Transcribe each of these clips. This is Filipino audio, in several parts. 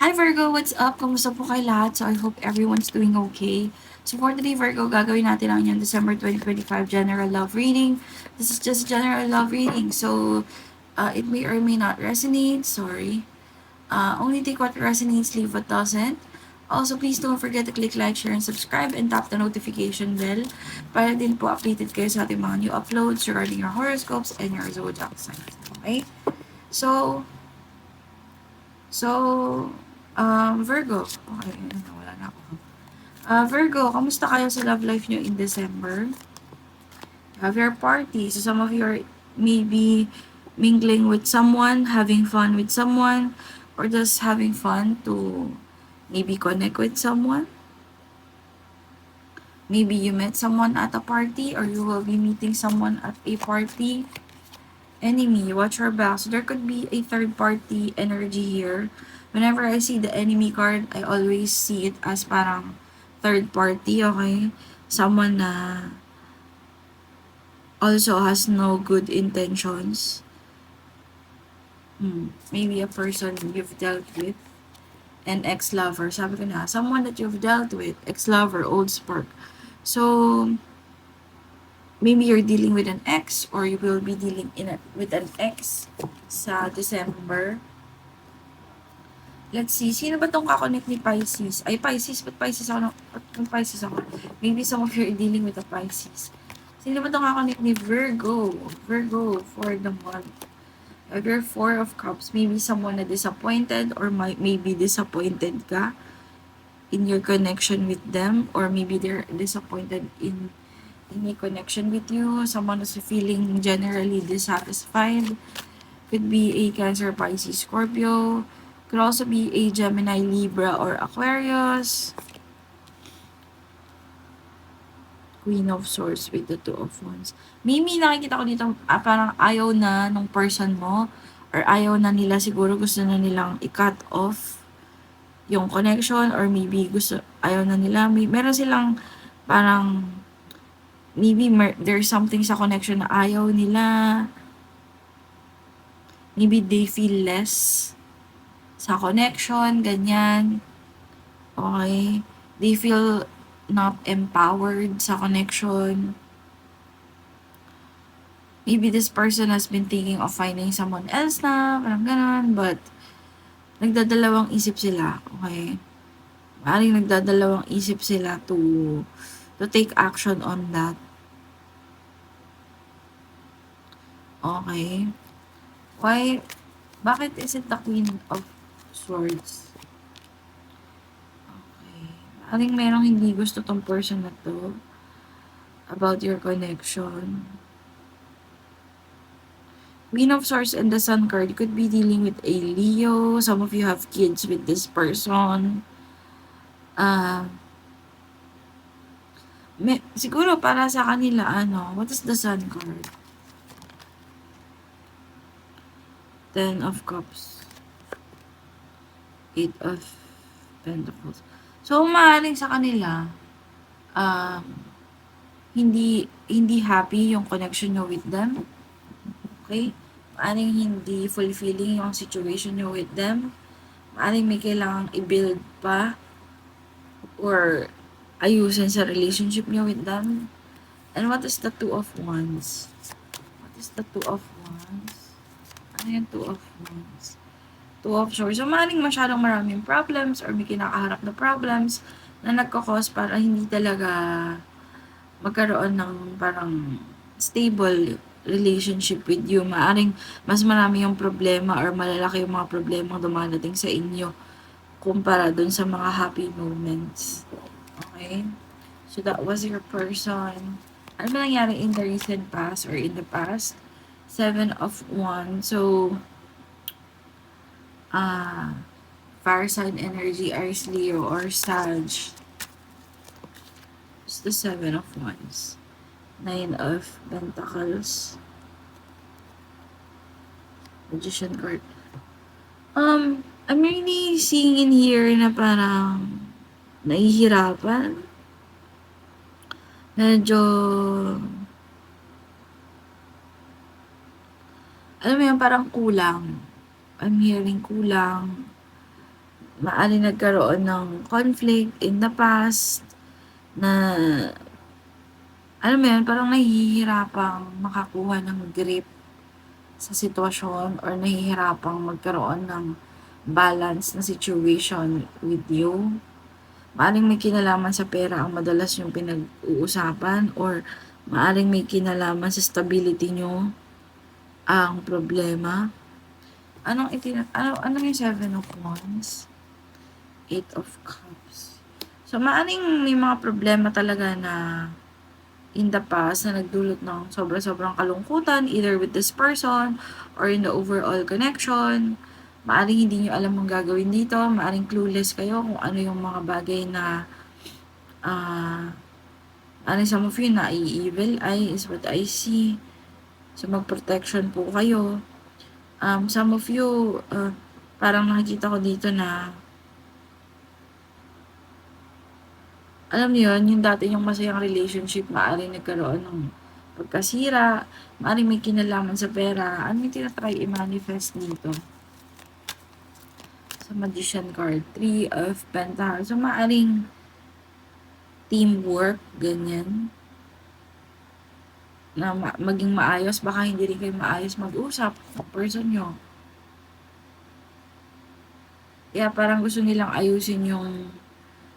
Hi Virgo, what's up? Kamusta po kayo lahat? So I hope everyone's doing okay. So for today Virgo, gagawin natin ang yung December 2025 General Love Reading. This is just General Love Reading. So it may or may not resonate. Sorry. Only take what resonates, leave what doesn't. Also, please don't forget to click like, share, and subscribe, and tap the notification bell para din po updated kayo sa ating mga new uploads regarding your horoscopes and your zodiac signs. Okay? So, Virgo. Okay, wala na ako. Virgo, kamusta kayo sa love life nyo in December? Have your party. So some of you are maybe mingling with someone, having fun with someone, or just having fun to maybe connect with someone. Maybe you met someone at a party, or you will be meeting someone at a party. Enemy, watch your back. So there could be a third party energy here. Whenever I see the enemy card, I always see it as parang third party, okay? Someone na also has no good intentions. Maybe a person you've dealt with, an ex-lover. Sabi ko na, someone that you've dealt with, ex-lover, old spark. So, maybe you're dealing with an ex or you will be dealing with an ex sa December. Let's see, sino ba tong kakonect ni Pisces? Ay, Pisces, but Pisces ako? Pisces ako? Maybe some of you are dealing with a Pisces. Sino ba tong kakonect ni Virgo? Virgo for the month. You're Four of Cups. Maybe someone na disappointed or maybe disappointed ka in your connection with them, or maybe they're disappointed in a connection with you. Someone is feeling generally dissatisfied. Could be a Cancer, Pisces, Scorpio. Could also be a Gemini, Libra, or Aquarius. Queen of Swords with the Two of Wands. Maybe nakikita ko dito, parang ayaw na nung person mo, or ayaw na nila, siguro gusto na nilang i-cut off yung connection, or maybe ayaw na nila, meron silang parang, maybe there's something sa connection na ayaw nila, maybe they feel less sa connection, ganyan, okay, they feel not empowered sa connection. Maybe this person has been thinking of finding someone else na, parang ganon, but nagdadalawang isip sila, okay? Maaaring nagdadalawang isip sila to take action on that. Okay? Why? Bakit is it the Queen of Swords? Okay. Maaaring merong hindi gusto tong person na to about your connection. Queen of Swords and the Sun card, you could be dealing with a Leo. Some of you have kids with this person. Siguro para sa kanila, what is the Sun card? Ten of Cups. Eight of Pentacles. So, maaaring sa kanila, hindi happy yung connection nyo with them. Okay? Maaaring hindi fulfilling yung situation nyo with them. Maaaring may kailangang i-build pa or ayusin sa relationship nyo with them. And what is the Two of Wands? What is the Two of Wands? Ano yung Two of Wands? Two of Swords. So, maaaring masyadong maraming problems or may kinakaharap na problems na nagkakos para hindi talaga magkaroon ng parang stable relationship with you. Maaaring mas marami yung problema or malalaki yung mga problema dumadating sa inyo kumpara dun sa mga happy moments. Okay? So, that was your person. Ano ba nangyari in the recent past or in the past? Seven of Wands. So, fire sign energy, Aries, Leo, or Sag. It's the Seven of Wands. Nine of Pentacles. Magician card. I'm really seeing in here na parang nahihirapan. Medyo, alam mo yan, parang kulang. I'm hearing kulang. Maaaring nagkaroon ng conflict in the past na, alam mo yun, parang nahihirapang makakuha ng grip sa sitwasyon or nahihirapang magkaroon ng balance na situation with you. Maaaring may kinalaman sa pera ang madalas yung pinag-uusapan or maaaring may kinalaman sa stability nyo ang problema. Ano yung 7 of Wands? 8 of Cups. So, maaaring may mga problema talaga na in the past na nagdulot ng sobrang kalungkutan either with this person or in the overall connection. Maaaring hindi nyo alam ang gagawin dito. Maaaring clueless kayo kung ano yung mga bagay na some of you na evil eye is what I see. So, mag-protection po kayo. Some of you, parang nakikita ko dito na alam niyo yun, yung dati yung masayang relationship, maaaring nagkaroon ng pagkasira, maaaring may kinalaman sa pera. Ano yung tinatry i-manifest dito? Sa Magician card, 3 of Pentacles. So, maaaring teamwork, ganyan. Na maging maayos, baka hindi rin kayo maayos mag-usap ng person nyo. Kaya parang gusto nilang ayusin yung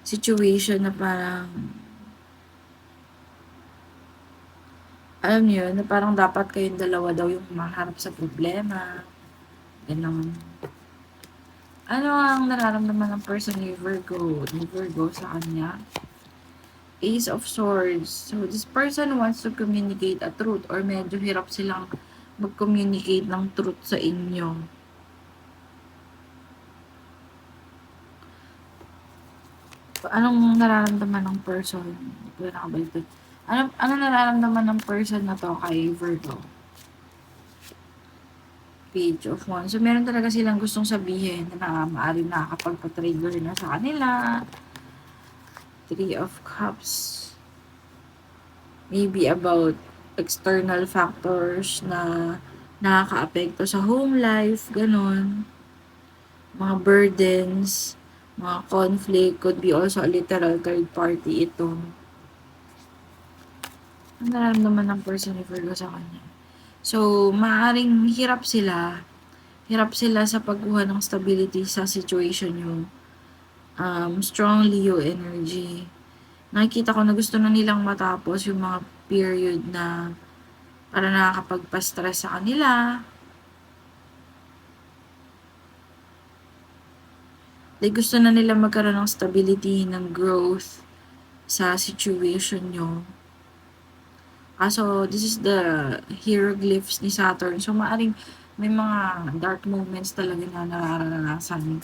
situation na parang alam niyo na parang dapat kayong dalawa daw yung maharap sa problema. Ganun. Ano ang nararamdaman ng person ni Virgo sa kanya? Ace of Swords. So, this person wants to communicate a truth or medyo hirap silang mag-communicate ng truth sa inyo. Anong nararamdaman ng person? Ano nararamdaman ng person na to kay Virgo? Page of Wands. So, meron talaga silang gustong sabihin na maaaring nakakapagpa-trigger na sa kanila. 3 of Cups. Maybe about external factors na nakaka-apekto sa home life, ganun. Mga burdens, mga conflict, could be also a literal third party ito. Ang nararamdaman ng person ni Virgo sa kanya. So, maaaring hirap sila sa pagkuha ng stability sa situation yung strong Leo energy. Nakikita ko na gusto na nilang matapos yung mga period na para nakakapagpa-stress sa kanila. Gusto na nila magkaroon ng stability, ng growth sa situation nyo. So, this is the hieroglyphs ni Saturn. So, maaring may mga dark moments talaga na nararanasan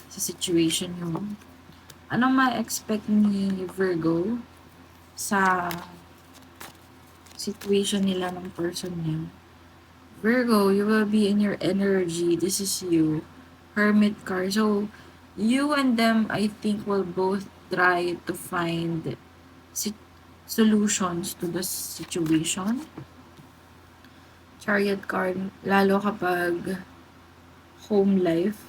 sa situation nyo. Anong ma-expect ni Virgo sa situation nila ng person niya? Virgo, you will be in your energy. This is you. Hermit card. So, you and them, I think, will both try to find solutions to the situation. Chariot card, lalo kapag home life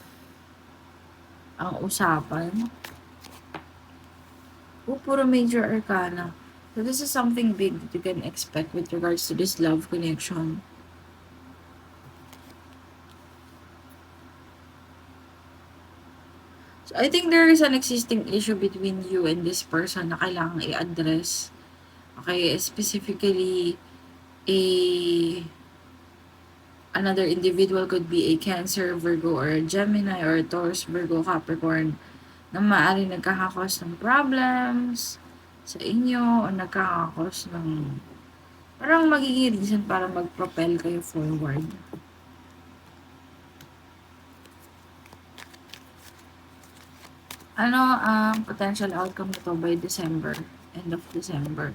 ang usapan. Puro major arcana. So this is something big that you can expect with regards to this love connection. So I think there is an existing issue between you and this person na kailangan i-address. Okay, specifically, another individual could be a Cancer, Virgo, or a Gemini, or a Taurus, Virgo, Capricorn, na maaaring nagkakakos ng problems sa inyo, o nagkakakos ng parang magiging reason para mag-propel kayo forward. Ano ang potential outcome nito by December, end of December?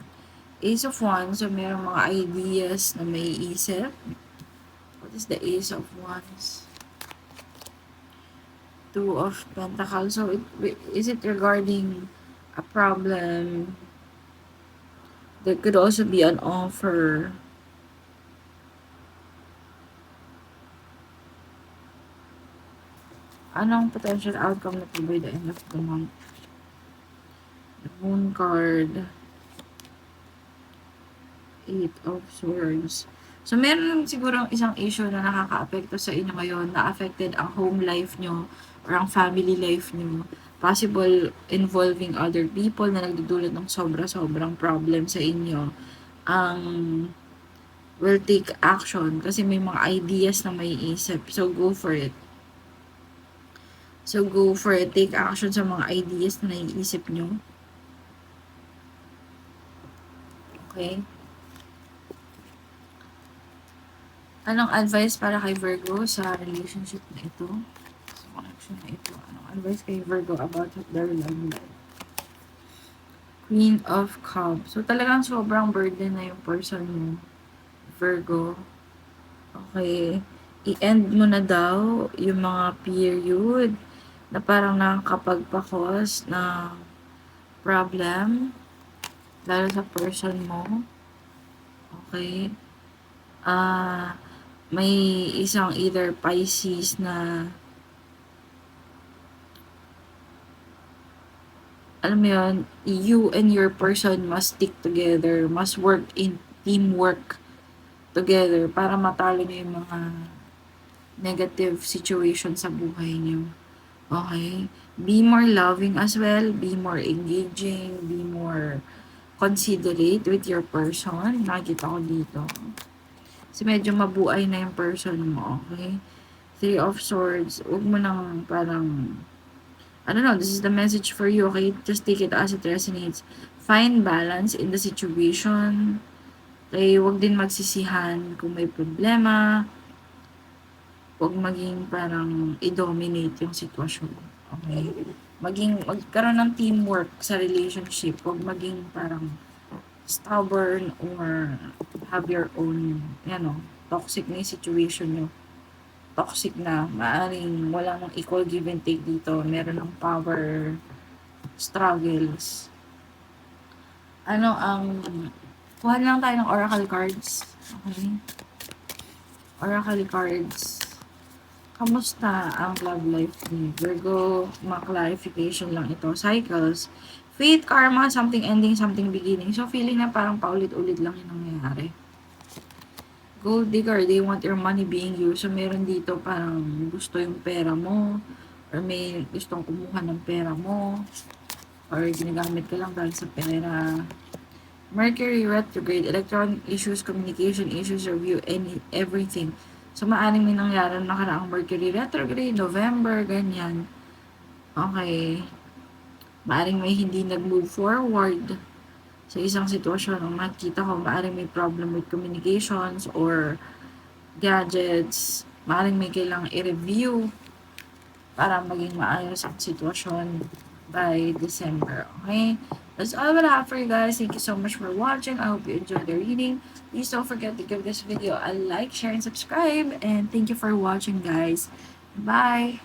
Ace of Wands, so mayroong mga ideas na may isip. What is the Ace of Wands? 2 of Pentacles. So, is it regarding a problem? There could also be an offer. Anong potential outcome na to by the end of the month? The Moon card. 8 of Swords. So, meron siguro isang issue na nakaka-apekto sa inyo ngayon na affected ang home life nyo or ang family life nyo. Possible involving other people na nagdudulot ng sobra-sobrang problem sa inyo. Ang will take action kasi may mga ideas na may isip. So, go for it. So, go for it. Take action sa mga ideas na naiisip nyo. Okay? Anong advice para kay Virgo sa relationship na ito? Sa connection na ito. Anong advice kay Virgo about their love life? Queen of Cups. So, talagang sobrang burden na yung person mo, Virgo. Okay. I-end mo na daw yung mga period na parang nakakapagpakos ng problem lalo sa person mo. Okay. May isang either Pisces na alam mo yun, you and your person must stick together, must work in teamwork together para matalo niyo yung mga negative situation sa buhay niyo. Okay? Be more loving as well, be more engaging, be more considerate with your person. Nakikita ko dito. Kasi medyo mabuay na yung person mo, okay? 3 of Swords, huwag mo nang parang, I don't know, this is the message for you, okay? Just take it as it resonates. Find balance in the situation. Okay, huwag din magsisihan kung may problema. Huwag maging parang i-dominate yung sitwasyon. Okay? Magkaroon ng teamwork sa relationship. Huwag maging parang stubborn or have your own, toxic na yung situation nyo. Toxic na, maaring wala nang equal give and take dito. Meron ng power struggles. Kuha lang tayo ng oracle cards. Okay? Oracle cards. Kamusta ang love life ni Virgo? Mga clarification lang ito. Cycles. Fate, karma, something ending, something beginning. So, feeling na parang paulit-ulit lang yung nangyayari. Gold digger, they want your money being used. So, meron dito parang gusto yung pera mo. Or may gustong kumuha ng pera mo. Or ginagamit ka lang dahil sa pera. Mercury retrograde, electronic issues, communication issues, review, everything. So, maaaring may nangyari na nakaraang Mercury retrograde, November, ganyan. Okay. Maaring may hindi nag-move forward sa isang sitwasyon. Ang makikita ko, maaring may problem with communications or gadgets. Maaring may kailangang i-review para maging maayos ang sitwasyon by December. Okay? That's all I have for you guys. Thank you so much for watching. I hope you enjoyed the reading. Please don't forget to give this video a like, share, and subscribe. And thank you for watching, guys. Bye!